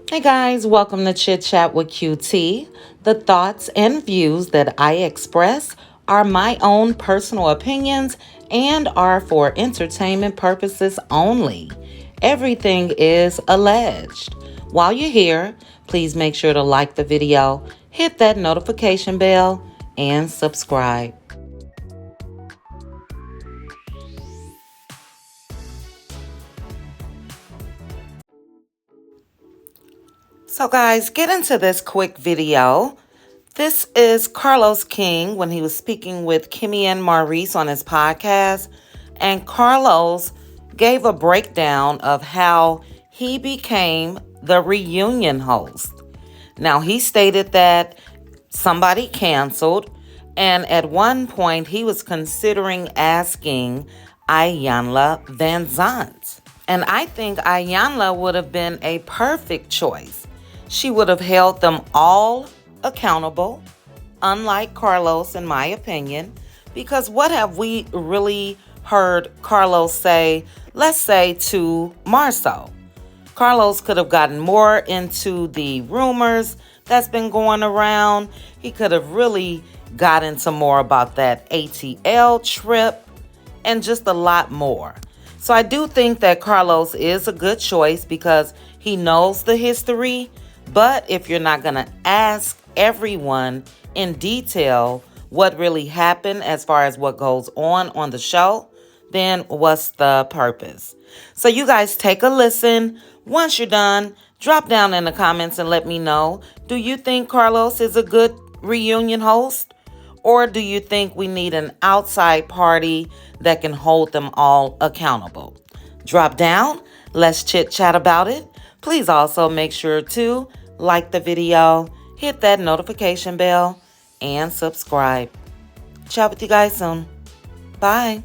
Hey guys, welcome to Chit Chat with QT. The thoughts and views that I express are my own personal opinions and are for entertainment purposes only. Everything is alleged. While you're here, please make sure to like the video, hit that notification bell, and subscribe. So, guys, get into this quick video. This is Carlos King when he was speaking with Kimmy and Maurice on his podcast. And Carlos gave a breakdown of how he became the reunion host. Now, he stated that somebody canceled, and at one point he was considering asking Iyanla Van Zant. And I think Iyanla would have been a perfect choice. She would have held them all accountable, unlike Carlos, in my opinion, because what have we really heard Carlos say, let's say, to Marceau? Carlos could have gotten more into the rumors that's been going around. He could have really got into more about that ATL trip and just a lot more. So I do think that Carlos is a good choice because he knows the history. But if you're not going to ask everyone in detail what really happened as far as what goes on the show, then what's the purpose? So you guys take a listen. Once you're done, drop down in the comments and let me know. Do you think Carlos is a good reunion host? Or do you think we need an outside party that can hold them all accountable? Drop down. Let's chit chat about it. Please also make sure to like the video, hit that notification bell, and subscribe. Chat with you guys soon. Bye.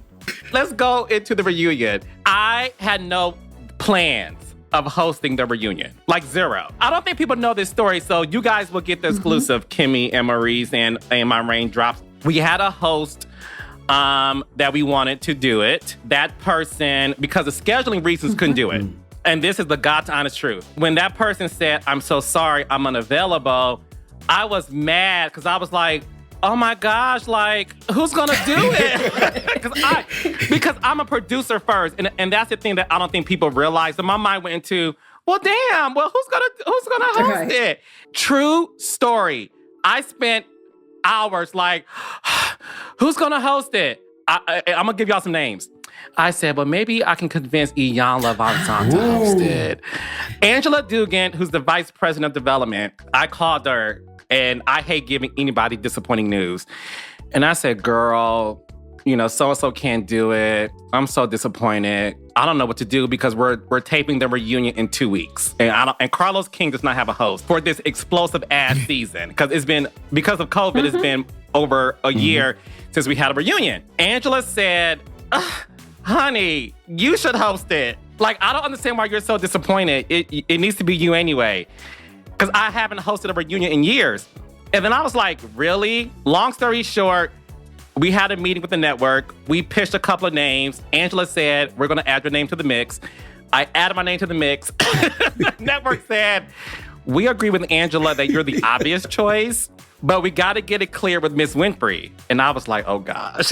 Let's go into the reunion. I had no plans of hosting the reunion. Like zero. I don't think people know this story, so you guys will get the exclusive Kimmy and Maurice and my raindrops. We had a host that we wanted to do it. That person, because of scheduling reasons, couldn't do it. And this is the God's honest truth. When that person said, I'm so sorry, I'm unavailable, I was mad because I was like, oh my gosh, like, who's gonna do it? Because I'm a producer first. And that's the thing that I don't think people realize. And my mind went into, well, damn, well, who's gonna host it? True story. I spent hours like, who's gonna host it? I'm gonna give y'all some names. I said, well, maybe I can convince Iyanla Van Zant to host it. Angela Dugan, who's the vice president of development, I called her, and I hate giving anybody disappointing news. And I said, girl, so-and-so can't do it. I'm so disappointed. I don't know what to do because we're taping the reunion in 2 weeks. And Carlos King does not have a host for this explosive ass season. Because of COVID, it's been over a year since we had a reunion. Angela said, honey, you should host it. Like, I don't understand why you're so disappointed. It needs to be you anyway. Because I haven't hosted a reunion in years. And then I was like, really? Long story short, we had a meeting with the network. We pitched a couple of names. Angela said, we're going to add your name to the mix. I added my name to the mix. The network said, we agree with Angela that you're the obvious choice, but we got to get it clear with Miss Winfrey. And I was like, oh gosh.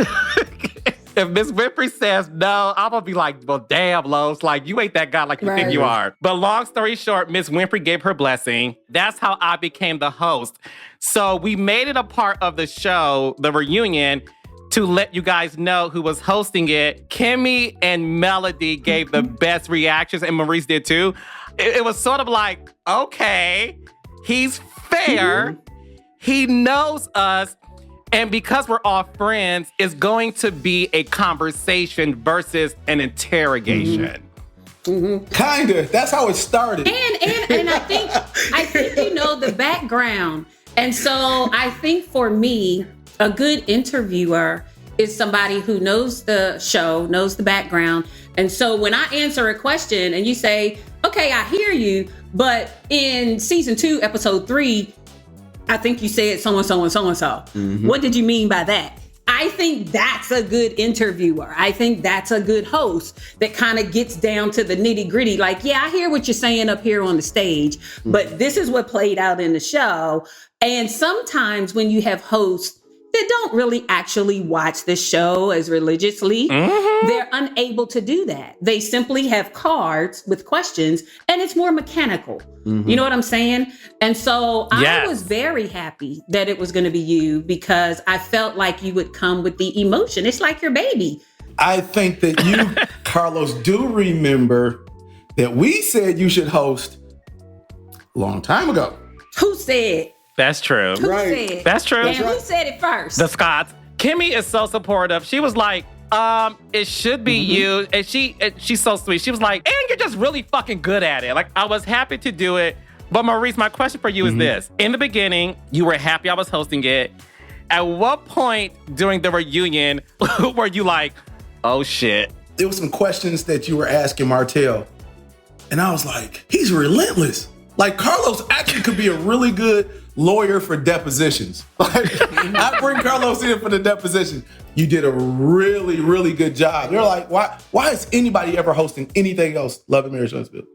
If Miss Winfrey says no, I'm going to be like, well, damn, Los, like, you ain't that guy like you think you are. But long story short, Miss Winfrey gave her blessing. That's how I became the host. So we made it a part of the show, the reunion, to let you guys know who was hosting it. Kimmy and Melody gave the best reactions, and Maurice did too. It was sort of like, okay, he's fair. He knows us. And because we're all friends, it's going to be a conversation versus an interrogation. Kinda. That's how it started. And I think the background. And so I think for me, a good interviewer is somebody who knows the show, knows the background. And so when I answer a question and you say, okay, I hear you, but in season 2, episode 3, I think you said so-and-so and so-and-so. What did you mean by that? I think that's a good interviewer. I think that's a good host that kind of gets down to the nitty gritty. Like, yeah, I hear what you're saying up here on the stage, but this is what played out in the show. And sometimes when you have hosts that don't really actually watch the show as religiously, they're unable to do that. They simply have cards with questions and it's more mechanical. You know what I'm saying? And so I was very happy that it was going to be you because I felt like you would come with the emotion. It's like your baby. I think that you, Carlos, do remember that we said you should host a long time ago. Who said? That's true. Who said? That's true. And who said it first? The Scotts. Kimmy is so supportive. She was like, it should be you. And she's so sweet. She was like, and you're just really fucking good at it. Like, I was happy to do it. But Maurice, my question for you is this. In the beginning, you were happy I was hosting it. At what point during the reunion were you like, oh shit? There were some questions that you were asking Martell. And I was like, he's relentless. Like, Carlos actually could be a really good lawyer for depositions. Like, I bring Carlos in for the deposition. You did a really, really good job. They're like, why is anybody ever hosting anything else? Love and Marriage Unspilled.